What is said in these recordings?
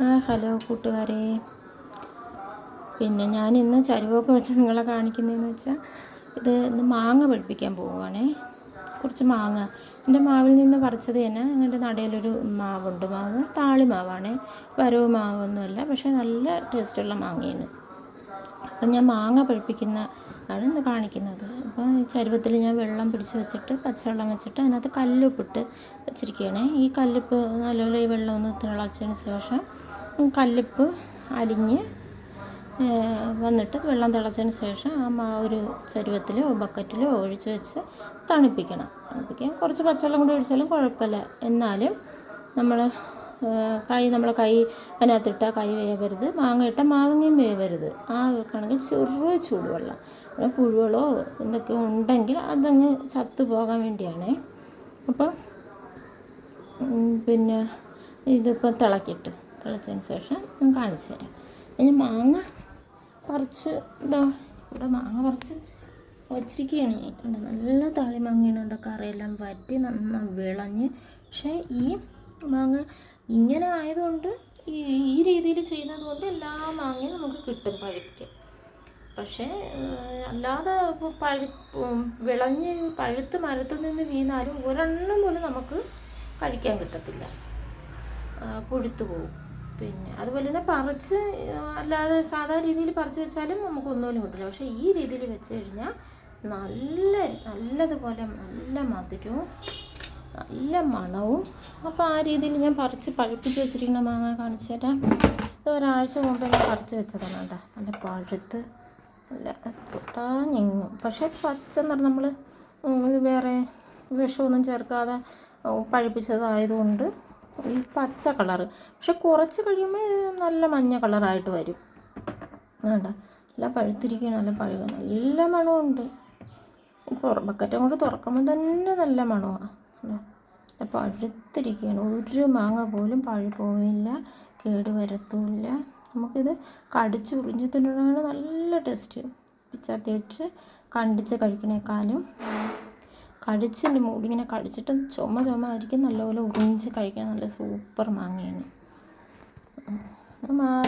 Hello കൂട്ടുകാരെ. പിന്നെ ഞാനിന്ന് ചരുവമൊക്കെ വെച്ച് നിങ്ങളെ കാണിക്കുന്നതെന്ന് വെച്ചാൽ ഇന്ന് മാങ്ങ പഴുപ്പിക്കാൻ പോവുകയാണേ. കുറച്ച് മാങ്ങ എൻ്റെ മാവിൽ നിന്ന് പറിച്ചത് തന്നെ. ഞങ്ങളുടെ നടയിലൊരു മാവുണ്ട്. മാവ് താളി മാവാണ്, വരവ് മാവൊന്നുമല്ല, പക്ഷേ നല്ല ടേസ്റ്റുള്ള മാങ്ങയാണ്. അപ്പം ഞാൻ മാങ്ങ പഴുപ്പിക്കുന്ന ആണ് ഇന്ന് കാണിക്കുന്നത്. അപ്പോൾ ചരുവത്തിൽ ഞാൻ വെള്ളം പിടിച്ച് വെച്ചിട്ട്, പച്ചവെള്ളം വെച്ചിട്ട് അതിനകത്ത് കല്ലുപ്പിട്ട് വെച്ചിരിക്കുകയാണ്. ഈ കല്ലുപ്പ് നല്ലപോലെ ഈ വെള്ളം ഒന്ന് തിളച്ചതിന് ശേഷം കല്ലുപ്പ് അലിഞ്ഞ് വന്നിട്ട് വെള്ളം തിളച്ചതിന് ശേഷം ഒരു ചരുവത്തിലോ ബക്കറ്റിലോ ഒഴിച്ച് വെച്ച് തണുപ്പിക്കാൻ കുറച്ച് പച്ചവെള്ളം കൂടി ഒഴിച്ചാലും കുഴപ്പമില്ല. എന്നാലും നമ്മളെ കൈ അതിനകത്തിട്ടാൽ കൈ വേവരുത്, മാങ്ങ ഇട്ടാൽ മാങ്ങയും വേവരുത്. ആ കണക്കിൽ ചെറു ചൂടുവെള്ളം, പുഴുകളോ എന്തൊക്കെ ഉണ്ടെങ്കിൽ അതങ്ങ് ചത്തു പോകാൻ വേണ്ടിയാണേ. അപ്പം പിന്നെ ഇതിപ്പോൾ തിളച്ചതിന് ശേഷം ഞാൻ കാണിച്ചു തരാം. ഇനി മാങ്ങ പറിച്ച് ഇവിടെ മാങ്ങ പറിച്ച് വച്ചിരിക്കുകയാണ്. നല്ല താളി മാങ്ങയാണ്. കറയെല്ലാം വറ്റി നന്നായി വിളഞ്ഞ്. പക്ഷേ ഈ മാങ്ങ ഇങ്ങനെ ആയതുകൊണ്ട്, ഈ രീതിയിൽ ചെയ്യുന്നത് കൊണ്ട് എല്ലാ മാങ്ങയും നമുക്ക് കിട്ടും പഴുക്കാൻ. പക്ഷേ അല്ലാതെ വിളഞ്ഞ് പഴുത്ത് മരത്തിൽ നിന്ന് വീണാലും ഒരെണ്ണം പോലും നമുക്ക് കഴിക്കാൻ കിട്ടത്തില്ല, പുഴുത്തു പോകും. പിന്നെ അതുപോലെ തന്നെ പറിച്ച് അല്ലാതെ സാധാ രീതിയിൽ പറിച്ച് വെച്ചാലും നമുക്കൊന്നുപോലും കിട്ടില്ല. പക്ഷേ ഈ രീതിയിൽ വെച്ച് കഴിഞ്ഞാൽ നല്ലതുപോലെ നല്ല മധുരവും നല്ല മണവും. അപ്പോൾ ആ രീതിയിൽ ഞാൻ പഴുപ്പിച്ച് വെച്ചിരിക്കുന്ന മാങ്ങ കാണിച്ചു തരാം. ഇത് ഒരാഴ്ച മുമ്പ് ഞാൻ പറിച്ച് വെച്ചതാണ്. നല്ല പഴുത്ത് നല്ല തൊട്ടാ ഞെങ്ങും. പക്ഷേ പച്ചന്ന് പറഞ്ഞാൽ നമ്മൾ വേറെ വിഷമൊന്നും ചേർക്കാതെ പഴുപ്പിച്ചതായതുകൊണ്ട് ഈ പച്ച കളറ്. പക്ഷെ കുറച്ച് കഴിയുമ്പോൾ നല്ല മഞ്ഞ കളറായിട്ട് വരും. നല്ല പഴുത്തിരിക്കുകയാണ്, നല്ല മണമുണ്ട്. ബക്കറ്റും കൊണ്ട് തുറക്കുമ്പോൾ തന്നെ നല്ല മണമാണ്. പഴുത്തിരിക്കുകയാണ്. ഒരു മാങ്ങ പോലും പോവില്ല, കേട് വരത്തുമില്ല. നമുക്കിത് കടിച്ച് ഉറിഞ്ചി തിന്നുന്നതാണ് നല്ല ടേസ്റ്റ്. പിച്ചാത്തി വെച്ച് കണ്ടിച്ച് കഴിക്കണേക്കാളും കടിച്ചിൻ്റെ മൂടിങ്ങനെ കടിച്ചിട്ട് ചുമ ആയിരിക്കും. നല്ലപോലെ ഉറിഞ്ച് കഴിക്കാൻ നല്ല സൂപ്പർ മാങ്ങയാണ്.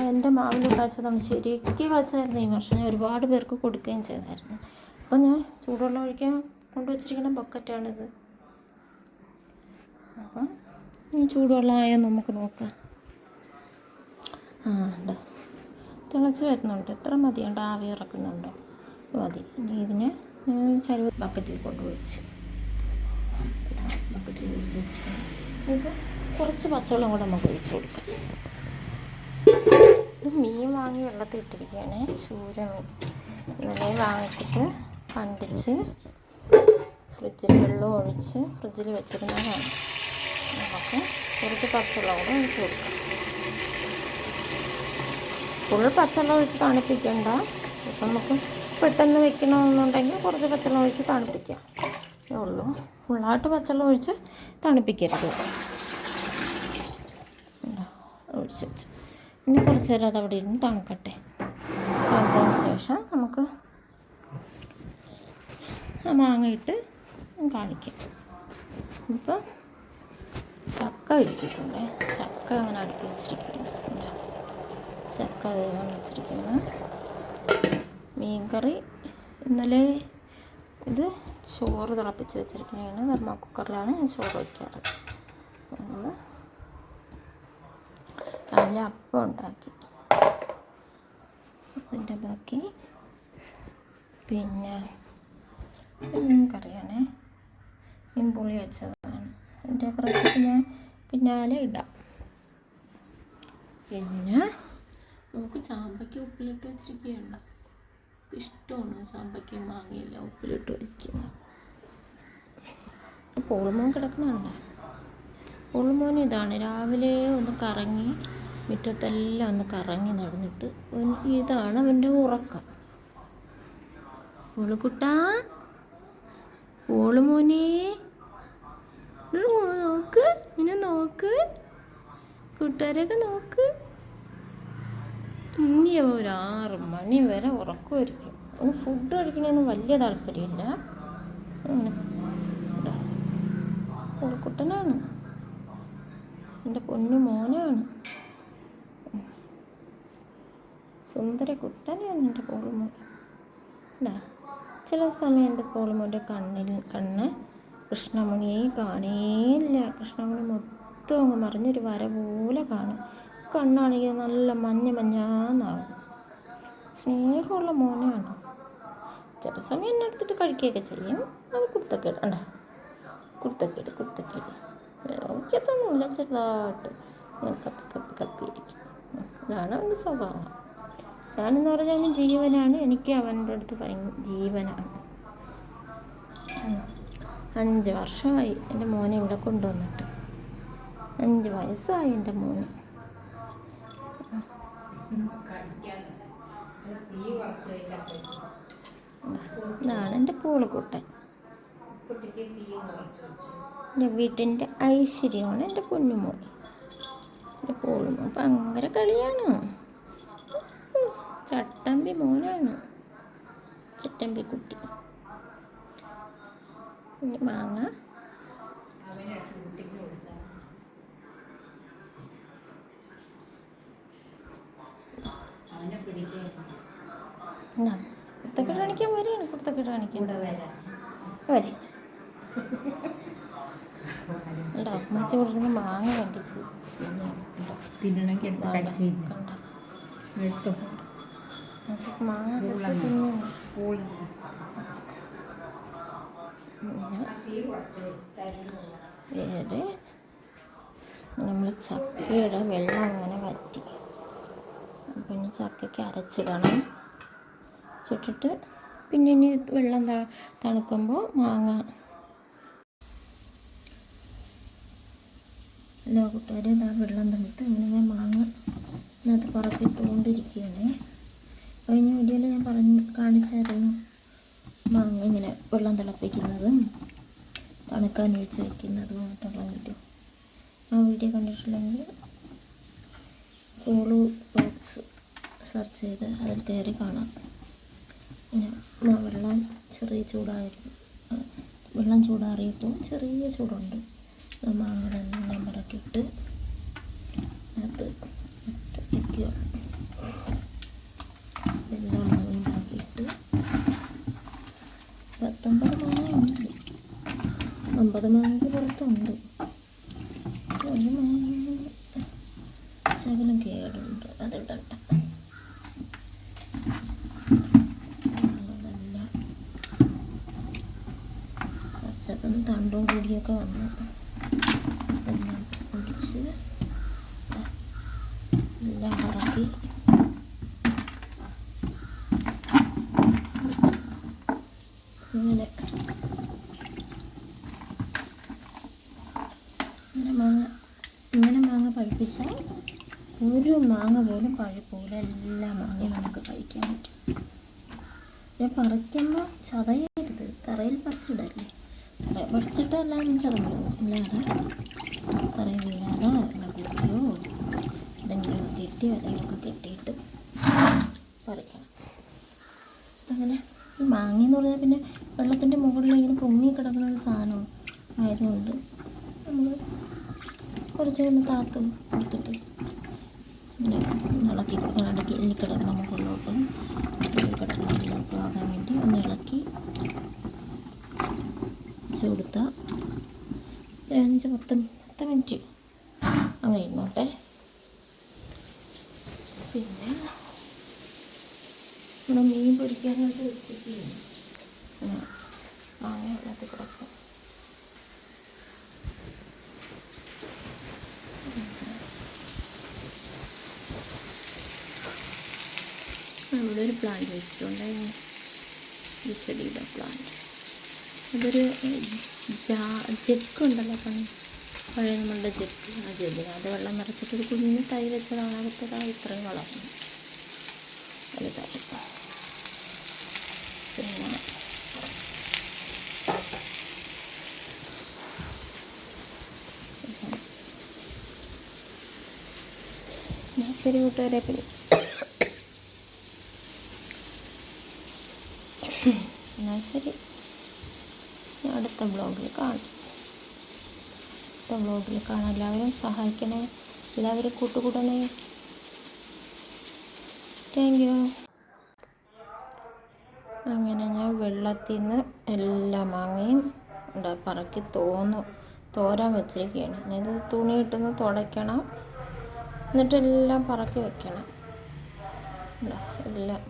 എൻ്റെ മാവിൽ കാച്ചതാണ്, ശരിക്കും കാച്ചായിരുന്നു. ഈ വർഷം ഞാൻ ഒരുപാട് പേർക്ക് കൊടുക്കുകയും ചെയ്തായിരുന്നു. അപ്പം ഞാൻ ചൂടുവെള്ളം ഒഴിക്കാൻ കൊണ്ടുവച്ചിരിക്കുന്ന ബക്കറ്റാണിത്. അപ്പം ഈ ചൂടുവെള്ളമായോ നമുക്ക് നോക്കാം. ഉണ്ട്, തിളച്ച് വരുന്നുണ്ട്. എത്ര മതിയുണ്ട്, ആവി ഇറക്കുന്നുണ്ടോ മതി. ഇനി ഇതിനെ ബക്കറ്റിൽ കൊണ്ടുവച്ച് വെച്ചിരിക്കണം. ഇത് കുറച്ച് പച്ചവെള്ളം കൂടെ നമുക്ക് ഒഴിച്ച് കൊടുക്കാം. ഇത് മീൻ വാങ്ങി വെള്ളത്തിൽ ഇട്ടിരിക്കുകയാണ്, ചൂര മീൻ. ഇന്നലെ വാങ്ങിച്ചിട്ട് കണ്ടിച്ച് ഫ്രിഡ്ജിൽ വെള്ളം ഒഴിച്ച് ഫ്രിഡ്ജിൽ വെച്ചിരുന്നതാണ്. നമുക്ക് കുറച്ച് പച്ചവെള്ളം കൂടെ ഒഴിച്ച് കൊടുക്കാം. ഫുൾ പച്ചവെള്ളം ഒഴിച്ച് തണുപ്പിക്കണ്ട. ഇപ്പം നമുക്ക് പെട്ടെന്ന് വെക്കണമെന്നുണ്ടെങ്കിൽ കുറച്ച് പച്ചവെള്ളം ഒഴിച്ച് തണുപ്പിക്കാം ഉള്ളൂ. ഫുള്ളായിട്ട് പച്ചവെള്ളം ഒഴിച്ച് തണുപ്പിക്കരുത്. ഒഴിച്ച് വെച്ച് ഇനി കുറച്ച് നേരം അത് അവിടെ ഇരുന്ന് തണുക്കട്ടെ. തണുത്തതിന് ശേഷം നമുക്ക് മാങ്ങ ഇട്ട് കാണിക്കാം. ഇപ്പം ചക്ക ഇടിച്ചിട്ടുണ്ട്. ചക്ക അങ്ങനെ അടുക്കി വെച്ചിരിക്കുന്നു. ചക്ക വേവാൻ വെച്ചിരിക്കുന്നു. മീൻകറി ഇന്നലെ ഇത് ചോറ് തിളപ്പിച്ച് വെച്ചിരിക്കുന്നതാണ്. വെർമ കുക്കറിലാണ് ഞാൻ ചോറ് വയ്ക്കാറ്. രാവിലെ അപ്പം ഉണ്ടാക്കി, അതിൻ്റെ ബാക്കി. പിന്നെ മീൻ കറിയാണ്, മീൻ പുളി വെച്ചതാണ്. അതിൻ്റെ റെസിപ്പി ഞാൻ പിന്നാലെ ഇടാം. പിന്നെ നമുക്ക് ചാമ്പയ്ക്ക ഉപ്പിലിട്ട് വെച്ചിരിക്കുകയുണ്ട്. ഇഷ്ടമാണ് ചാമ്പയ്ക്കയും മാങ്ങയെല്ലാം ഉപ്പിലിട്ട് വയ്ക്കുന്നത്. പോളുമോൻ കിടക്കണുണ്ട്. പോളുമോൻ ഇതാണ്, രാവിലെ ഒന്ന് കറങ്ങി മുറ്റത്തെല്ലാം ഒന്ന് കറങ്ങി നടന്നിട്ട് ഇതാണ് അവൻ്റെ ഉറക്കം. പോളുകുട്ടാ, പോളുമോനെ നോക്ക്, പിന്നെ നോക്ക്, കൂട്ടുകാരെയൊക്കെ നോക്ക്. ഇനി ഒരു 6 മണി വരെ ഉറക്കമായിരിക്കും. ഒന്ന് ഫുഡ് കഴിക്കണമെന്ന് വലിയ താല്പര്യമില്ല. അങ്ങനെ കുട്ടനാണ്, എൻ്റെ പൊന്നു മോനാണ്. സുന്ദര കുട്ടനാണ് എൻ്റെ പോളുമോൻ. എന്താ ചില സമയം എൻ്റെ പോളുമോൻ്റെ കണ്ണ് കൃഷ്ണമണിയെ കാണേയില്ല. കൃഷ്ണമണി മൊത്തം അങ്ങ് മറിഞ്ഞൊരു വര പോലെ കാണും. കണ്ണാണെങ്കിൽ നല്ല മഞ്ഞാന്നാവും. സ്നേഹമുള്ള മോനാണ്. ചില സമയം എന്നെ എടുത്തിട്ട് കഴിക്കുകയൊക്കെ ചെയ്യും. അത് കുരുത്തക്കേട് ഉണ്ടോ, കുരുത്തക്കേട് എനിക്കതൊന്നുമില്ല. ചെറുതായിട്ട് ഇങ്ങനെ കപ്പിയിരിക്കും. ഇതാണ് അവൻ്റെ സ്വഭാവം. ഞാനെന്ന് പറഞ്ഞാൽ അവന് ജീവനാണ്. എനിക്ക് അവൻ്റെ അടുത്ത് ജീവനാണ്. 5 വർഷമായി എൻ്റെ മോനെ ഇവിടെ കൊണ്ടുവന്നിട്ട്. 5 വയസ്സായി എൻ്റെ മോന്. ഇതാണ് എൻ്റെ പൂളക്കുട്ടൻ. എൻ്റെ വീട്ടിൻ്റെ ഐശ്വര്യമാണ് എൻ്റെ പൊന്നുമോൻ. എൻ്റെ പൂളുമോൻ ഭയങ്കര കളിയാണ്. ചട്ടമ്പി മോനാണ്, ചട്ടമ്പി കുട്ടി. പിന്നെ മാങ്ങ കുർത്തക്കേട് കാണിക്കാൻ വരെയാണ്. കുർത്തക്കേട് കാണിക്കാൻ വരി കേട്ടോ. അമ്മച്ച കൊടുക്കുന്ന മാങ്ങ കണ്ടിച്ച് മാങ്ങ ചെറുത്ത് തിന്നു. വേറെ നമ്മൾ ചക്കയുടെ വെള്ളം അങ്ങനെ വറ്റി. പിന്നെ ചക്കയ്ക്ക് അരച്ചിടണം. ചുട്ടിട്ട് പിന്നെ ഇനി വെള്ളം തണുക്കുമ്പോൾ മാങ്ങ. എല്ലാ കൂട്ടുകാരും ഇതാ വെള്ളം തണുത്ത് അങ്ങനെ ഞാൻ മാങ്ങ ഇതിനകത്ത് പറക്കിട്ടുകൊണ്ടിരിക്കുകയാണ്. കഴിഞ്ഞ വീഡിയോയിൽ ഞാൻ കാണിച്ചായിരുന്നു മാങ്ങ ഇങ്ങനെ വെള്ളം തിളപ്പിക്കുന്നതും തണുക്കാൻ ഒഴിച്ച് വയ്ക്കുന്നതുമായിട്ടുള്ള വീഡിയോ. ആ വീഡിയോ കണ്ടിട്ടില്ലെങ്കിൽ പോളു ബോക്സ് സെർച്ച് ചെയ്ത് അതിൽ കയറി കാണാം. ഇങ്ങനെ വെള്ളം ചൂടാറിയപ്പോൾ ചെറിയ ചൂടുണ്ട്. മാങ്ങയുടെ എല്ലാം പറക്കിയിട്ട് അത് വയ്ക്കുക. എല്ലാം മാങ്ങയും പറക്കിയിട്ട് 19 മാങ്ങ ഉണ്ട്. 50 മാങ്ങയ്ക്ക് പുറത്തുണ്ട്. ഒരു മാങ്ങ ശകലം കേടുണ്ട്, അതിടട്ടെ. കുറച്ചപ്പം തണ്ടും കൂടിയൊക്കെ വന്ന് എല്ലാം പൊടിച്ച് എല്ലാം പറക്കി ഇങ്ങനെ മാങ്ങ പഴുപ്പിച്ചാൽ ഒരു മാങ്ങ പോലും പഴുപ്പോലെ എല്ലാ മാങ്ങയും നമുക്ക് കഴിക്കാൻ പറ്റും. ഞാൻ പറിക്കുമ്പോൾ ചതയരുത്, തറയിൽ പറിച്ചിടല്ലേ. തറയിൽ പറിച്ചിട്ട് എല്ലാവരും ചതഞ്ഞു അല്ലാതെ തറയിൽ വീഴാതെ കുട്ടിയോ എന്തെങ്കിലും കെട്ടി വിലയൊക്കെ കെട്ടിയിട്ട് പറിക്കണം. അങ്ങനെ ഈ മാങ്ങയെന്ന് പറഞ്ഞാൽ പിന്നെ വെള്ളത്തിൻ്റെ മുകളിലിങ്ങനെ പൊങ്ങി കിടക്കുന്ന ഒരു സാധനം ആയതുകൊണ്ട് നമ്മൾ കുറച്ചൊന്ന് താത്തും കൊടുത്തിട്ട് ഇങ്ങനെ ഇളക്കി കൊടുക്കണം. ഇടയ്ക്ക് ഇനി കിടക്കണം മുകളിലോട്ടും കിടക്കണതിലോട്ടും ആകാൻ വേണ്ടി ഒന്ന് ഇളക്കി വെച്ച് കൊടുത്താൽ 5-10 മിനിറ്റ് അങ്ങനെ ഇരുന്നോട്ടെ. പിന്നെ ഇവിടെ മീൻ പൊരിക്കാനായിട്ട് വെച്ചിട്ട് മാങ്ങ വെള്ളത്തിൽ കിടക്കും. ഇവിടെ ഒരു പ്ലാന്റ് വെച്ചിട്ടുണ്ടായിരുന്നു, ഈ ചെടിയുടെ പ്ലാന്റ്. അതൊരു ജെക്കുണ്ടല്ലോ, പഴയ നമ്മളുടെ ജെക്ക്, ആ ജെല്ലിന് അത് വെള്ളം നിറച്ചിട്ടൊരു കുഞ്ഞിന് തൈ വെച്ചതാണ്. അകത്തതാ ഇത്രയും വളർന്നു വലുതായി. പിന്നെ ശരി കൂട്ടുകാരെ, പിന്നെ എന്നാൽ ശരി, അടുത്ത ബ്ലോഗിൽ കാണാം. എല്ലാവരും സഹായിക്കണേ, എല്ലാവരും കൂട്ടുകൂടണേ. Thank you. അങ്ങനെ ഞാൻ വെള്ളത്തിൽ നിന്ന് എല്ലാ മാങ്ങയും പറക്കി തോരാൻ വെച്ചിരിക്കുകയാണ്. ഇത് തുണിയിട്ടൊന്ന് തുടയ്ക്കണം, എന്നിട്ടെല്ലാം പറക്കി വെക്കണം. എല്ലാം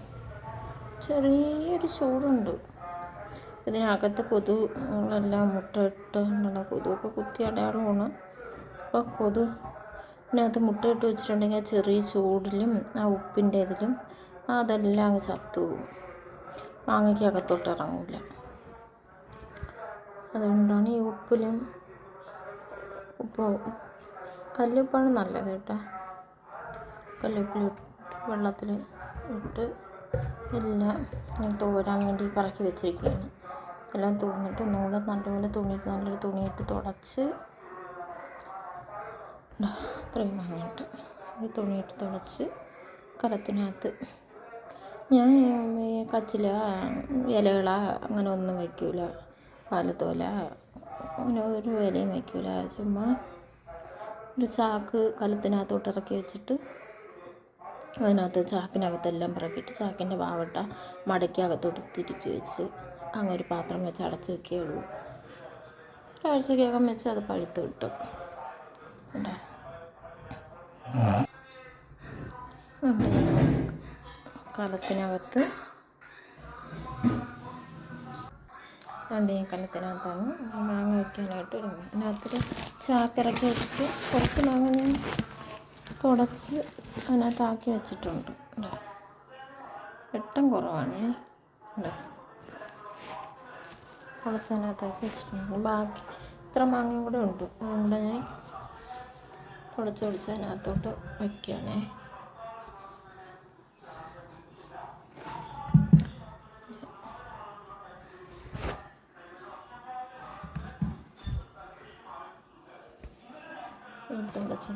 ചെറിയൊരു ചൂടുണ്ട്. ഇതിനകത്ത് കൊതുകളെല്ലാം മുട്ടയിട്ടുള്ള കൊതുകൊക്കെ കുത്തി അടയാളമാണ്. അപ്പോൾ കൊതുകിനകത്ത് മുട്ടയിട്ട് വെച്ചിട്ടുണ്ടെങ്കിൽ ആ ചെറിയ ചൂടിലും ആ ഉപ്പിൻ്റെ ഇതിലും അതെല്ലാം അങ്ങ് ചത്തുപോകും, മാങ്ങയ്ക്ക് അകത്തോട്ട് ഇറങ്ങില്ല. അതുകൊണ്ടാണ് ഈ കല്ലുപ്പാണ് നല്ലത് കേട്ടോ. കല്ലുപ്പിൽ വെള്ളത്തിൽ ഇട്ട് എല്ലാം തോരാൻ വേണ്ടി പറക്കി വെച്ചിരിക്കുകയാണ്. എല്ലാം തോന്നിട്ട് ഒന്നുകൂടെ നല്ലൊരു തുണിയിട്ട് തുടച്ച് ഇത്രയും വാങ്ങിയിട്ട് ഒരു തുണിയിട്ട് തുടച്ച് കലത്തിനകത്ത് ഞാൻ കച്ചില ഇലകള അങ്ങനെ ഒന്നും വയ്ക്കില്ല, പാലത്തോല അങ്ങനെ ഒരു ഇലയും വയ്ക്കില്ല. ചുമ്മാ ഒരു ചാക്ക് കലത്തിനകത്തോട്ട് ഇറക്കി വെച്ചിട്ട് അതിനകത്ത് ചാക്കിനകത്തെല്ലാം പറക്കിയിട്ട് ചാക്കിൻ്റെ വാവട്ട മടക്കി അകത്തോട്ട് തിരിക്കി വെച്ച് അങ്ങനെ ഒരു പാത്രം വെച്ച് അടച്ച് വെക്കുകയുള്ളൂ. ഒരാഴ്ചക്കകം വെച്ച് അത് പഴുത്ത് കിട്ടും. കലത്തിനകത്ത് കലത്തിനകത്താണ് മാങ്ങ വയ്ക്കാനായിട്ട് ഒരുങ്ങി. അതിനകത്തൊരു ചാക്കിറക്കി വെച്ചിട്ട് കുറച്ച് മാങ്ങ ഞാൻ തുടച്ച് അതിനകത്താക്കി വെച്ചിട്ടുണ്ട്. വെട്ടം കുറവാണ്, തുടച്ചതിനകത്താക്കി വെച്ചിട്ടുണ്ട്. ബാക്കി ഇത്ര മാങ്ങയും കൂടെ ഉണ്ട്, അതുകൊണ്ട് ഞാൻ തുടച്ച് അതിനകത്തോട്ട് വയ്ക്കുകയാണേ.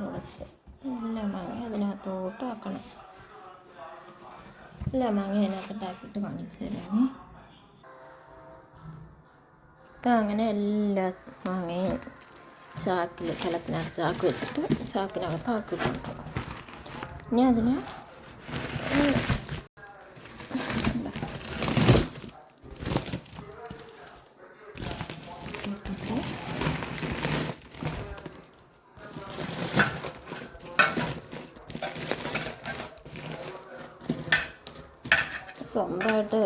തുടച്ച് എല്ലാ മാങ്ങ അതിനകത്തോട്ട് ആക്കണം. എല്ലാ മാങ്ങ അതിനകത്തോട്ടാക്കിയിട്ട് കാണിച്ചു തരാമേ. അങ്ങനെ എല്ലാ മാങ്ങയും കലത്തിനകത്ത് ചാക്ക് വെച്ചിട്ട് ചാക്കിനകത്ത് ആക്കിയിട്ടുണ്ട്. ഇനി അതിന് സ്വന്തമായിട്ട്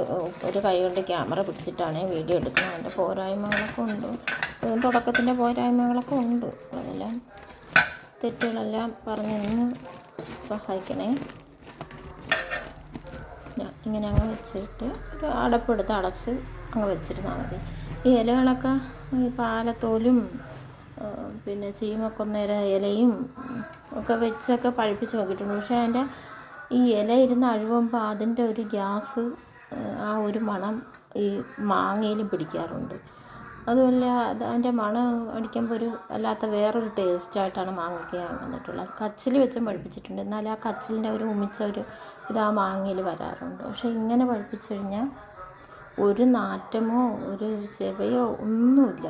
ഒരു കൈ കൊണ്ട് ക്യാമറ പിടിച്ചിട്ടാണ് വീഡിയോ എടുക്കുന്നത്. അതിൻ്റെ പോരായ്മകളൊക്കെ ഉണ്ട്, തുടക്കത്തിൻ്റെ പോരായ്മകളൊക്കെ ഉണ്ട്. അതെല്ലാം തെറ്റുകളെല്ലാം പറഞ്ഞ് സഹായിക്കണേ. ഇങ്ങനെ അങ്ങ് വെച്ചിട്ട് ഒരു അടപ്പെടുത്ത് അടച്ച് അങ്ങ് വെച്ചിരുന്നാൽ മതി. ഈ ഇലകളൊക്കെ ഈ പാലത്തോലും പിന്നെ ചീമക്കൊന്നേര ഇലയും ഒക്കെ വെച്ചൊക്കെ പഴുപ്പിച്ച് നോക്കിയിട്ടുണ്ട്. പക്ഷേ അതിൻ്റെ ഈ ഇല ഇരുന്ന് അഴുകുമ്പോൾ അതിൻ്റെ ഒരു ഗ്യാസ്, ആ ഒരു മണം ഈ മാങ്ങയിലും പിടിക്കാറുണ്ട്. അതുമല്ല അതിൻ്റെ മണം അടിക്കുമ്പോൾ ഒരു അല്ലാത്ത വേറൊരു ടേസ്റ്റായിട്ടാണ് മാങ്ങയ്ക്ക് വന്നിട്ടുള്ളത്. കച്ചിൽ വെച്ചും പഴുപ്പിച്ചിട്ടുണ്ട്, എന്നാൽ ആ കച്ചിലിൻ്റെ ഒരു ഉമിച്ച ഒരു ഇത് ആ മാങ്ങയിൽ വരാറുണ്ട്. പക്ഷേ ഇങ്ങനെ പഴുപ്പിച്ച് കഴിഞ്ഞാൽ ഒരു നാറ്റമോ ഒരു ചെവയോ ഒന്നുമില്ല,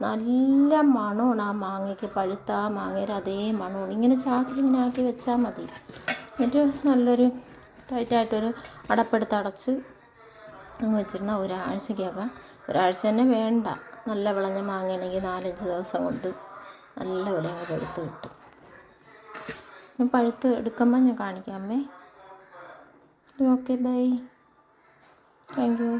നല്ല മണമാണ് ആ മാങ്ങയ്ക്ക്. പഴുത്ത ആ മാങ്ങയുടെ അതേ മണമാണ്. ഇങ്ങനെ ചാക്കിലിങ്ങനെ ആക്കി വെച്ചാൽ മതി. എന്നിട്ട് നല്ലൊരു ടൈറ്റായിട്ടൊരു അടപ്പെടുത്ത് അടച്ച് അങ്ങ് വെച്ചിരുന്ന ഒരാഴ്ച തന്നെ വേണ്ട. നല്ല വിളഞ്ഞ മാങ്ങയാണെങ്കിൽ 4-5 ദിവസം കൊണ്ട് നല്ല പോലെ അങ്ങ് പഴുത്ത് കിട്ടും. പഴുത്ത് എടുക്കുമ്പോൾ ഞാൻ കാണിക്കാമേ. Okay, bye, thank U.